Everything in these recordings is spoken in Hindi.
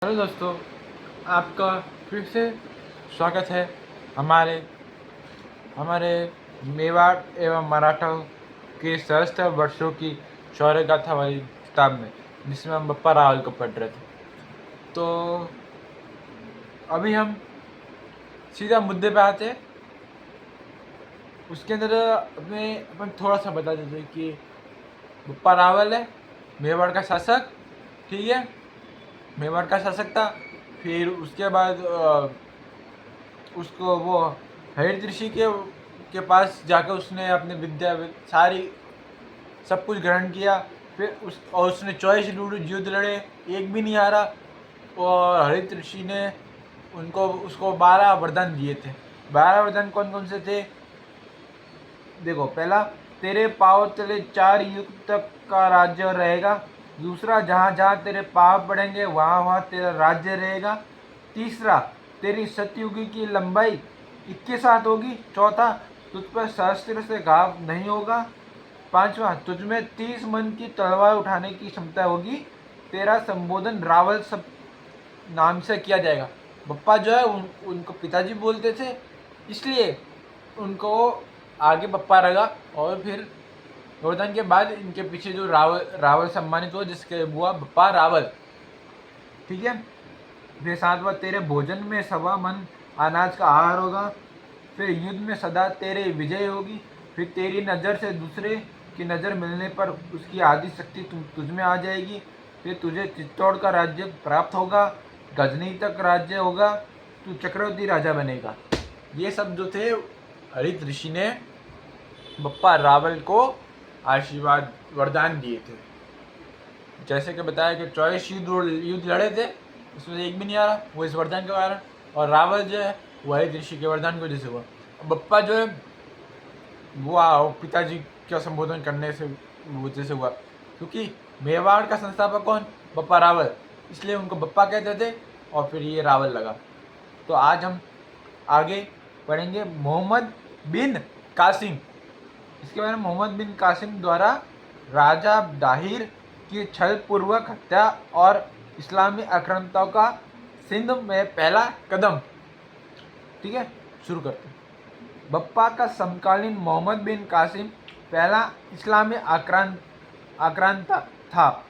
हेलो दोस्तों, आपका फिर से स्वागत है हमारे हमारे मेवाड़ एवं मराठा के सहस्त्र वर्षों की शौर्य गाथा वाली किताब में, जिसमें हम बप्पा रावल को पढ़ रहे थे। तो अभी हम सीधा मुद्दे पे आते हैं। उसके अंदर अपन थोड़ा सा बता देते हैं कि बप्पा रावल है मेवाड़ का शासक। ठीक है, मेवाड़ का शासक था। फिर उसके बाद उसको वो हरित ऋषि के पास जाकर उसने अपनी विद्या सारी सब कुछ ग्रहण किया। फिर उसने 24 युद्ध लड़े, एक भी नहीं हारा। और हरित ऋषि ने उसको 12 वरदान दिए थे। 12 वरदान कौन कौन से थे? देखो, पहला, तेरे पाँव तले 4 युग तक का राज्य रहेगा। दूसरा, जहाँ जहाँ तेरे पाँव पड़ेंगे वहाँ वहाँ तेरा राज्य रहेगा। तीसरा, तेरी सतयुगी की लंबाई 21 हाथ होगी। चौथा, तुझ पर सहस्त्र से घाव नहीं होगा। पांचवा, तुझमें 30 मन की तलवार उठाने की क्षमता होगी। तेरा संबोधन रावल सब नाम से किया जाएगा। बप्पा जो है उनको पिताजी बोलते थे, इसलिए उनको आगे बप्पा रखा। और फिर गोवर्धन के बाद इनके पीछे जो रावल सम्मानित हुआ, जिसके हुआ बप्पा रावल। ठीक है। फिर सातवां, तेरे भोजन में 1.25 मन अनाज का आहार होगा। फिर युद्ध में सदा तेरे विजय होगी। फिर तेरी नज़र से दूसरे की नज़र मिलने पर उसकी आदि शक्ति तुझमें आ जाएगी। फिर तुझे चित्तौड़ का राज्य प्राप्त होगा, गजनी तक राज्य होगा, तू चक्रवर्ती राजा बनेगा। ये सब जो थे, हरित ऋषि ने बप्पा रावल को आशीर्वाद वरदान दिए थे। जैसे कि बताया कि 24 युद्ध लड़े थे, उसमें एक भी नहीं आ रहा, वो इस वरदान के कारण। और रावल जो है वो हरित ऋषि के वरदान की वजह से हुआ। बप्पा जो है वो पिताजी का संबोधन करने से वजह से हुआ, क्योंकि मेवाड़ का संस्थापक कौन? बप्पा रावल, इसलिए उनको बप्पा कहते थे। और फिर ये रावल लगा। तो आज हम आगे पढ़ेंगे मोहम्मद बिन कासिम। इसके बारे में, मोहम्मद बिन कासिम द्वारा राजा दाहिर की छल पूर्वक हत्या और इस्लामी आक्रांताओं का सिंध में पहला कदम। ठीक है, शुरू करते हैं। बप्पा का समकालीन मोहम्मद बिन कासिम पहला इस्लामी आक्रांता था।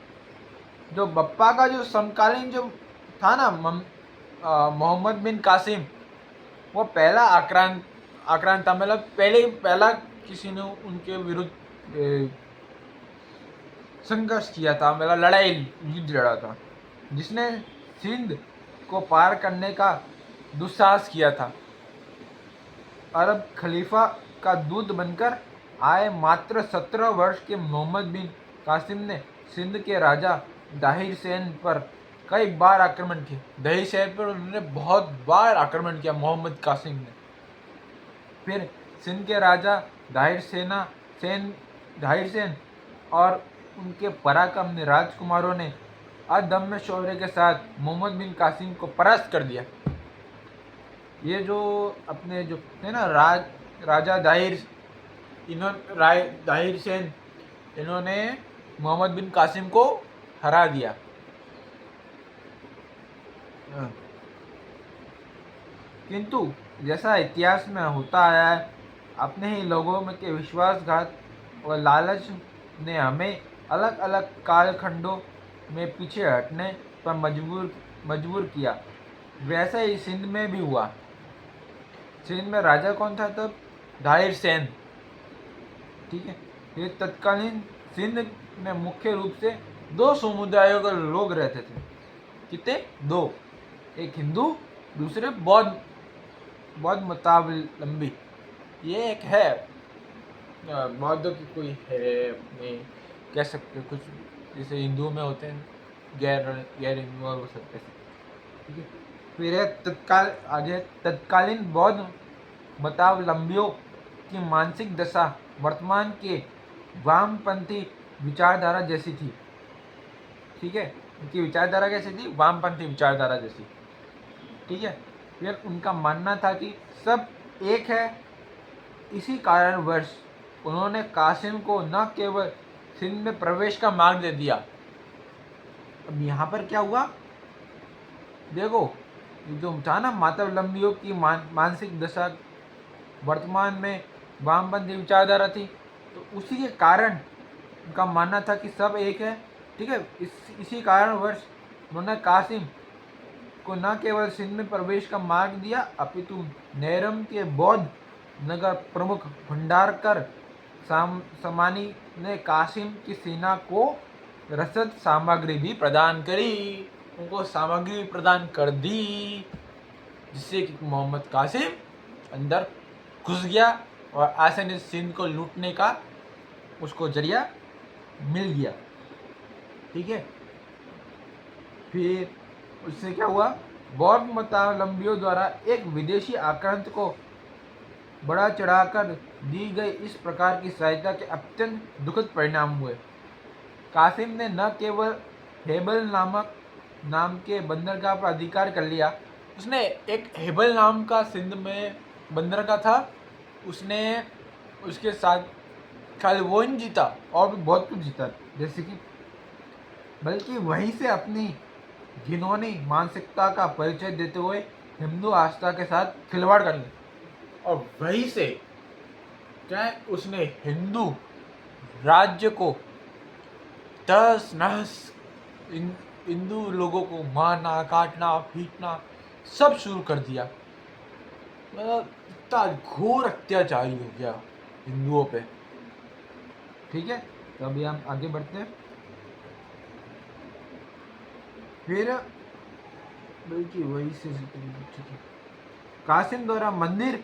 जो बप्पा का जो समकालीन जो था ना, मोहम्मद बिन कासिम, वो पहला आक्रांता, मतलब पहला किसी ने उनके विरुद्ध संघर्ष किया था, मतलब लड़ाई युद्ध लड़ा था, जिसने सिंध को पार करने का दुस्साहस किया था। अरब खलीफा का दूत बनकर आए मात्र 17 वर्ष के मोहम्मद बिन कासिम ने सिंध के राजा दाहिर सेन पर कई बार आक्रमण किए। दाहिर सेन पर उन्होंने बहुत बार आक्रमण किया मोहम्मद कासिम ने। फिर सिंध के राजा दाहिर सेन और उनके पराक्रमी राजकुमारों ने अदम्य शौर्य के साथ मोहम्मद बिन कासिम को परास्त कर दिया। ये जो अपने जो थे ना राजा दाहिर सेन, इन्होंने मोहम्मद बिन कासिम को हरा दिया। किंतु जैसा इतिहास में होता आया है, अपने ही लोगों में के विश्वासघात और लालच ने हमें अलग अलग कालखंडों में पीछे हटने पर मजबूर किया। वैसे ही सिंध में भी हुआ। सिंध में राजा कौन था तब? दाहिर सेन। ठीक है। ये तत्कालीन सिंध में मुख्य रूप से 2 समुदायों के लोग रहते थे। कितने? 2। एक हिंदू, दूसरे बौद्ध मतावलंबी। ये एक है बौद्धों की कोई है, नहीं कह सकते कुछ, जैसे हिंदुओं में होते हैं गैर हिंदू और वो सब ऐसे। ठीक है। फिर है तत्कालीन बौद्ध मतावलंबियों की मानसिक दशा वर्तमान के वामपंथी विचारधारा जैसी थी। ठीक है, उनकी विचारधारा कैसी थी? वामपंथी विचारधारा जैसी। ठीक है। फिर उनका मानना था कि सब एक है। इसी कारणवश उन्होंने कासिम को न केवल सिंध में प्रवेश का मार्ग दे दिया। अब यहाँ पर क्या हुआ? देखो, ये जो था ना मातवलंबियों की मानसिक दशा वर्तमान में वामपंथी विचारधारा थी, तो उसी के कारण उनका मानना था कि सब एक है। ठीक है, इसी कारणवश उन्होंने कासिम को न केवल सिंध में प्रवेश का मार्ग दिया, अपितु नेरम के बौद्ध नगर प्रमुख भंडारकर सामानी ने कासिम की सेना को रसद सामग्री भी प्रदान करी। उनको सामग्री प्रदान कर दी, जिससे कि मोहम्मद कासिम अंदर घुस गया और आसानी से सिंध को लूटने का उसको जरिया मिल गया। ठीक है, फिर उससे क्या हुआ, बौद्ध मतावलंबियों द्वारा एक विदेशी आक्रांत को बड़ा चढ़ाकर दी गई इस प्रकार की सहायता के अत्यंत दुखद परिणाम हुए। कासिम ने न केवल हेबल नाम के बंदरगाह पर अधिकार कर लिया, उसने एक हेबल नाम का सिंध में बंदरगाह था, उसने उसके साथ खाली वो नहीं जीता और भी बहुत कुछ जीता, जैसे कि बल्कि वहीं से अपनी घिनौनी मानसिकता का परिचय देते हुए हिंदू आस्था के साथ खिलवाड़ कर लिया, और वहीं से क्या उसने हिंदू राज्य को तहस नहस, हिंदू लोगों को मारना काटना पीटना सब शुरू कर दिया। मतलब इतना घोर अत्याचारी हो गया हिंदुओं पे। ठीक है, तो अभी हम आगे बढ़ते हैं। फिर बल्कि वही से कासिम द्वारा मंदिर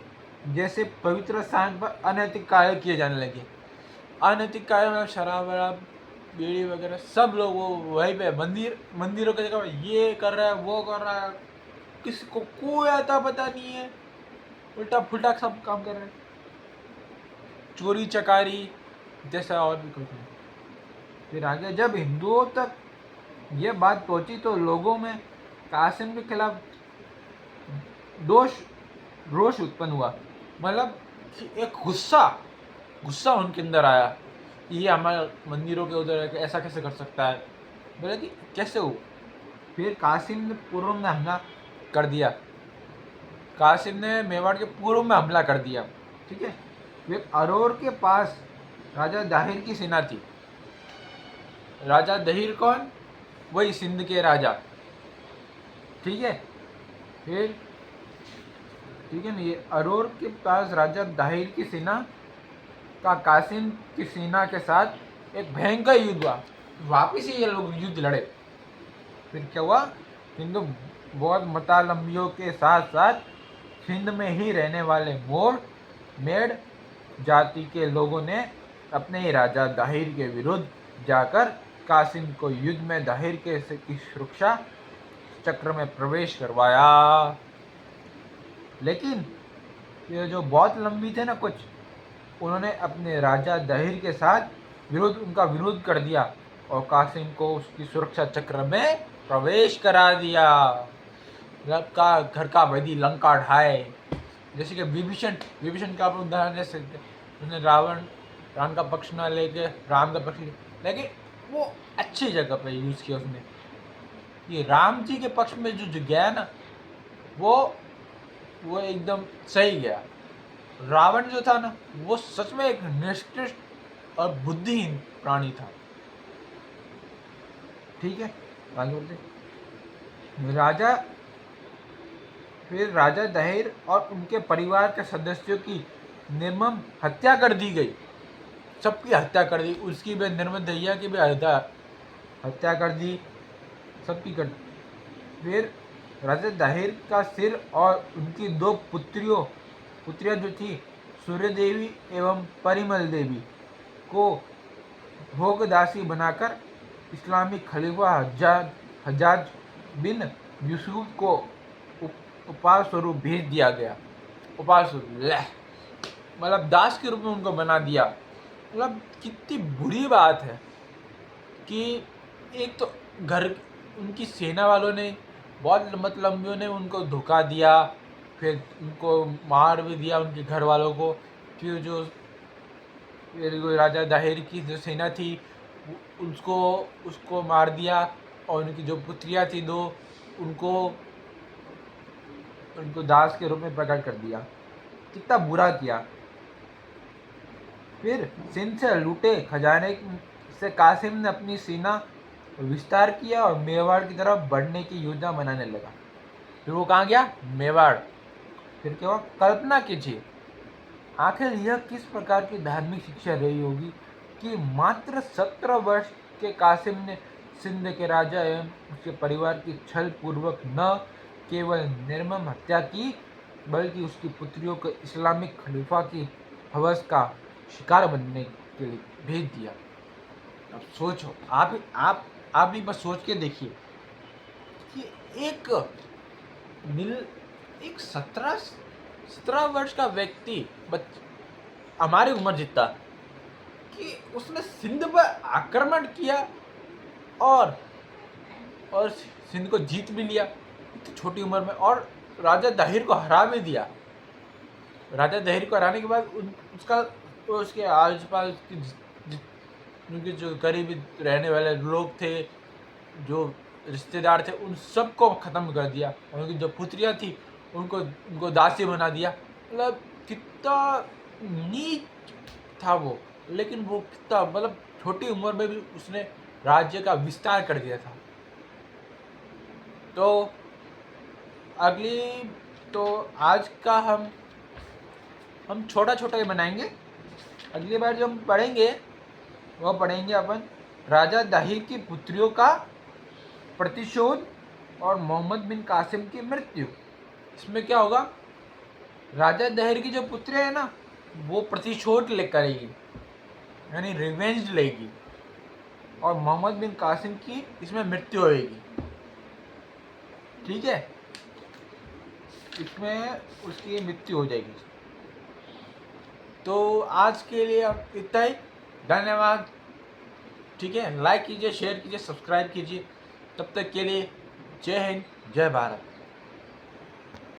जैसे पवित्र स्थान पर अनैतिक कार्य किए जाने लगे। अनैतिक कार्य में शराब वराब बीड़ी वगैरह सब लोग वो वहीं पे मंदिरों की जगह ये कर रहा है वो कर रहा है, किसी को कोई आता पता नहीं है, उल्टा फुल्टा सब काम कर रहे हैं, चोरी चकारी जैसा और भी कुछ नहीं। फिर आगे जब हिंदुओं तक ये बात पहुंची तो लोगों में कासिम के खिलाफ रोष उत्पन्न हुआ। मतलब एक गुस्सा उनके अंदर आया, ये हमारे मंदिरों के उधर है, ऐसा कैसे कर सकता है, बोले कि कैसे हो। फिर कासिम ने पूर्व में हमला कर दिया, कासिम ने मेवाड़ के पूर्व में हमला कर दिया। ठीक है, फिर अरोर के पास राजा दाहिर की सेना थी। राजा दाहिर कौन, वही सिंध के राजा। ठीक है, फिर ठीक है ना, ये अरोर के पास राजा दाहिर की सेना का कासिम की सेना के साथ एक भयंकर युद्ध हुआ। वापिस ही ये लोग युद्ध लड़े। फिर क्या हुआ, हिंदू बौद्ध मतावलंबियों के साथ साथ सिंध में ही रहने वाले मोर मेड़ जाति के लोगों ने अपने ही राजा दाहिर के विरुद्ध जाकर कासिम को युद्ध में दाहिर के की सुरक्षा चक्र में प्रवेश करवाया। लेकिन ये जो बौद्ध लंबी थे ना कुछ, उन्होंने अपने राजा दाहिर के साथ उनका विरोध कर दिया और कासिम को उसकी सुरक्षा चक्र में प्रवेश करा दिया। रब का घर का वैदी लंका ढाए, जैसे कि विभीषण का उदाहरण ले सकते, उसने राम का पक्ष ना लेके राम का पक्ष लेकिन वो अच्छी जगह पे यूज़ किया उसने। ये राम जी के पक्ष में जो गया ना, वो एकदम सही गया। रावण जो था ना, वो सच में एक निष्कृष्ट और बुद्धिहीन प्राणी था। ठीक है, आगे बढ़ते। फिर राजा दाहिर और उनके परिवार के सदस्यों की निर्मम हत्या कर दी गई। सबकी हत्या कर दी, उसकी भी निर्मम दैया की भी हत्या कर दी, सबकी कर दी। फिर राजा दाहिर का सिर और उनकी दो पुत्रियां जो थी, सूर्य देवी एवं परिमल देवी को भोगदासी बनाकर इस्लामी खलीफा हज्जाज बिन यूसुफ को उपहार स्वरूप भेज दिया गया। उपहार स्वरूप मतलब दास के रूप में उनको बना दिया। मतलब कितनी बुरी बात है कि एक तो घर उनकी सेना वालों ने, बहुत मतलबियों ने उनको धोखा दिया, फिर उनको मार भी दिया उनके घर वालों को। फिर जो राजा दाहिर की जो सेना थी उसको मार दिया, और उनकी जो पुत्रियाँ थी दो, उनको उनको दास के रूप में प्रकट कर दिया। कितना बुरा किया। फिर सिंध से लूटे खजाने से कासिम ने अपनी सेना विस्तार किया और मेवाड़ की तरफ बढ़ने की योजना बनाने लगा। फिर वो कहाँ गया? मेवाड़। फिर क्या हुआ? कल्पना कीजिए, आखिर यह किस प्रकार की धार्मिक शिक्षा रही होगी कि मात्र 17 वर्ष के कासिम ने सिंध के राजा एवं उसके परिवार की छल पूर्वक न केवल निर्मम हत्या की, बल्कि उसकी पुत्रियों को इस्लामिक खलीफा की हवस का शिकार बनने के लिए भेज दिया। अब सोचो, आप भी बस सोच के देखिए कि एक 17 वर्ष का व्यक्ति, हमारी उम्र जितना, कि उसने सिंध पर आक्रमण किया और सिंध को जीत भी लिया इतनी छोटी उम्र में, और राजा दाहिर को हरा भी दिया। राजा दाहिर को हराने के बाद उसके आस पास उनके जो करीबी रहने वाले लोग थे, जो रिश्तेदार थे, उन सबको ख़त्म कर दिया। और उनकी जो पुत्रियाँ थी उनको दासी बना दिया। मतलब कितना नीच था वो, लेकिन वो कितना, मतलब छोटी उम्र में भी उसने राज्य का विस्तार कर दिया था। तो आज का हम छोटा छोटा ही बनाएंगे। अगली बार जो हम पढ़ेंगे वो पढ़ेंगे अपन राजा दाहिर की पुत्रियों का प्रतिशोध और मोहम्मद बिन कासिम की मृत्यु। इसमें क्या होगा? राजा दाहिर की जो पुत्रियां है ना, वो प्रतिशोध ले करेगी, यानी रिवेंज लेगी, और मोहम्मद बिन कासिम की इसमें मृत्यु होगी। ठीक है, इसमें उसकी मृत्यु हो जाएगी। तो आज के लिए अब इतना ही। धन्यवाद। ठीक है, लाइक कीजिए, शेयर कीजिए, सब्सक्राइब कीजिए। तब तक के लिए जय हिंद, जय भारत।